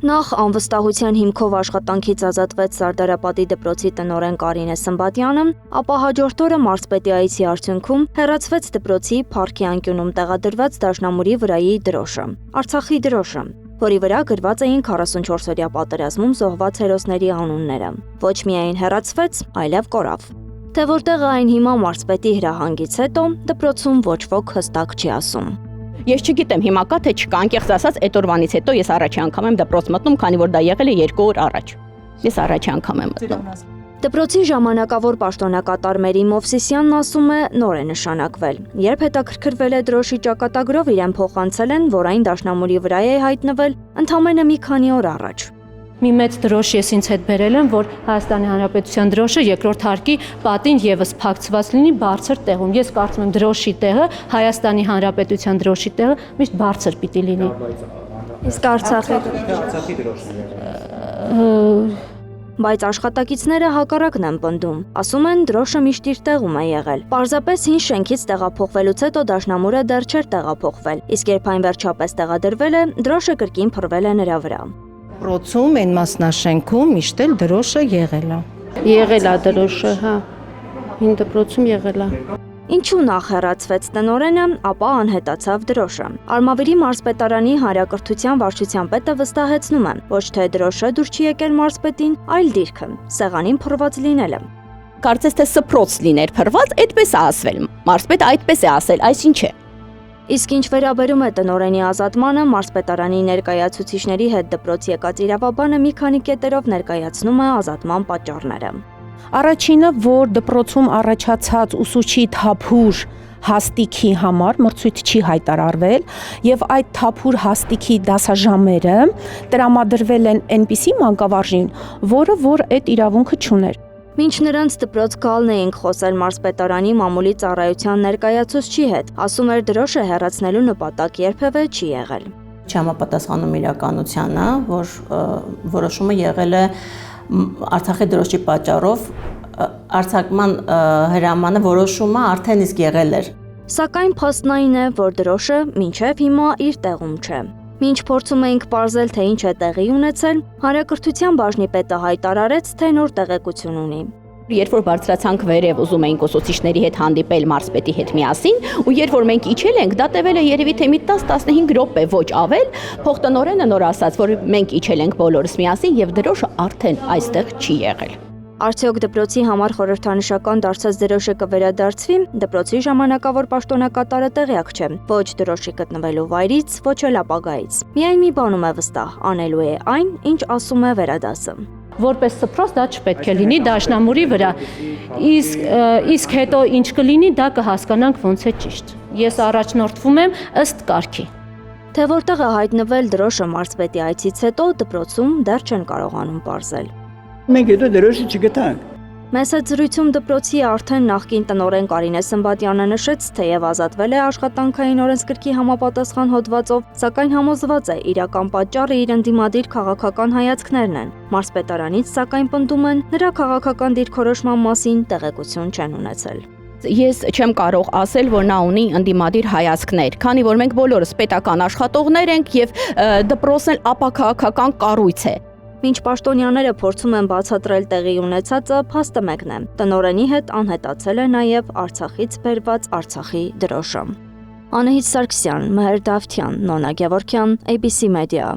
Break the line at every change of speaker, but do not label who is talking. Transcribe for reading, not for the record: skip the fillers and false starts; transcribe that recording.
Նախ անվստահության հիմքով աշխատանքից ազատվեց Սարդարապատի դպրոցի տնօրեն Կարինե Սմբատյանը, ապա հաջորդ օրը մարզպետի այցի արդյունքում հեռացվեց դպրոցի փառքի անկյունում տեղադրված դաշնամուրի վրայի դրոշը, Արցախի դրոշը, որի վրա գրված էին 44-օրյա պատերազմում զոհված հերոսների անունները։ Ոչ միայն հեռացվեց, այլև կորավ։ Թե որտեղ այն հիմա մարզպետի հրահանգից հետո դպրոցում ոչ ոք հստակ չի ասում։
Ես չգիտեմ հիմա կա թե չկա, անկեղծ ասած, այդ օրվանից հետո ես առաջի անգամ եմ դպրոց մտնում, քանի որ դա եղել է 2 օր առաջ։ Ես առաջի անգամ եմ մտնում։
Դպրոցի ժամանակավոր պաշտոնակատար Մերի Մովսիսյանն ասում է նոր է նշանակվել։ Երբ հետաքրքրվել է դրոշի ճակատագրով, իրեն փոխանցել են, որ այն դաշնամուրի վրա է հայտնվել ընդամենը մի քանի օր առաջ։
Մի մեծ դրոշ ես ինձ հետ բերել եմ, որ Հայաստանի Հանրապետության դրոշը երկրորդ հարկի պատին եւս փակցված լինի բարձր տեղում։ Ես կարծում եմ դրոշի տեղը, Հայաստանի Հանրապետության դրոշի տեղը միշտ բարձր պիտի լինի։
Իսկ Արցախի Բայց աշխատակիցները հակառակն են պնդում։ Ասում են դրոշը միշտ իր տեղում է եղել։ Պարզապես հին շենքից տեղափոխվելուց հետո դաշնամուրը դեռ չէր տեղափոխվել, իսկ երբ այն վերջապես տեղադրվել է, դրոշը կրկին փռվել է նրա վրա։
Դպրոցում այն մասնաշենքում միշտ էլ դրոշը եղել է։
Եղել է դրոշը, հա։ Հին դպրոցում եղել է։
Ինչու նախ հեռացվեց տնօրենը, ապա անհետացավ դրոշը։ Արմավիրի մարզպետարանի հանրակրթության վարչության պետը վստահեցնում է, ոչ թե դրոշը դուր չի եկել մարզպետին, այլ դիրքը, սեղանին փռված լինելը։
Կարծես թե սփռոց լիներ փռված, այդպես է ասվել։ Մարզպետը այդպես է ասել, այսինչ է։
Իսկ ինչ վերաբերում է տնօրենի ազատմանը, մարզպետարանի ներկայացուցիչների հետ դպրոց եկած իրավաբանը մի քանի կետերով ներկայացնում է ազատման պատճառները։
Առաջինը, որ դպրոցում առաջացած ուսուցչի թափուր հաստիքի համար մրցույթ չի հայտարարվել եւ այդ թափուր հաստիքի դասաժամերը տրամադրվել են այնպիսի մանկավարժին, որ այդ իրավունքը չուներ։
Մինչ նրանց դպրոց գալն էինք խոսել մարզպետարանի մամուլի ծառայության ներկայացուցչի հետ, ասում էր դրոշը հեռացնելու նպատակ երբևէ չի եղել։
Չհամապատասխանում իրականությանը, որ որոշումը եղել է Արցախի դրոշի պատճառով, արձակման հրամանը որոշումը արդեն իսկ եղել էր։
Սակայն փաստն այն է, որ դրոշը մինչև հիմա իր տեղում չէ։ Մինչ փորձում էինք պարզել, թե ինչ է տեղի ունեցել, հանրակրթության բաժնի պետը հայտարարեց, թե նոր տեղեկություն ունի։
Երբ որ բարձրացանք վերև, ուզում էինք ուսուցիչների հետ հանդիպել մարզպետի հետ միասին, ու երբ որ մենք իջել ենք, դա տևել է երևի թե մի 10-15 րոպե, ոչ ավել, փոխտնօրենը նոր ասաց, որ մենք իջել ենք բոլորս միասին եւ դրոշը արդեն այստեղ չի եղել։
Արդյոք դպրոցի համար խորհրդանշական դարձած դրոշը կվերադարձվի, դպրոցի ժամանակավոր պաշտոնակատարը տեղյակ չէ, ոչ դրոշի գտնվելու վայրից, ոչ էլ ապագայից։ Միայն մի բանում է վստահ, անելու է այն, ինչ ասում է վերադասը։
Որպես սփռոց դա չպետք է լինի դաշնամուրի վրա։ Իսկ հետո ինչ կլինի, դա կհասկանանք ոնց է ճիշտ։ Ես առաջնորդվում եմ ըստ կարգի։
Թե որտեղ է հայտնվել դրոշը մարզպետի այցից հետո դպրոցում դեռ չեն կարողանում պարզել։
Մենք հետո դրոշը չգտանք։
Մեծ զրույցում դպրոցի արդեն նախկին տնօրեն Կարինե Սմբատյանը նշեց, թեև ազատվել է աշխատանքային օրենսգրքի համապատասխան հոդվածով, սակայն համոզված է իրական պատճառը իր ընդդիմադիր քաղաքական հայացքներն են։ Մարզպետարանից սակայն պնդում են, նրա քաղաքական դիրքորոշման մասին տեղեկություն չեն ունեցել։
Ես չեմ կարող ասել, որ նա ունի ընդդիմադիր հայացքներ, քանի որ մենք բոլորս պետական աշխատողներ ենք եւ դպրոցն էլ ապաքաղաքական կառույց է։
Մինչ պաշտոնյաները փորձում են բացատրել տեղի ունեցածը, փաստը մեկն է։ Տնօրենի հետ անհետացել է նաև Արցախից բերված Արցախի դրոշը։ Անահիտ Սարգսյան, Մհեր Դավթյան, Նոնա Գևորգյան, ABC Media։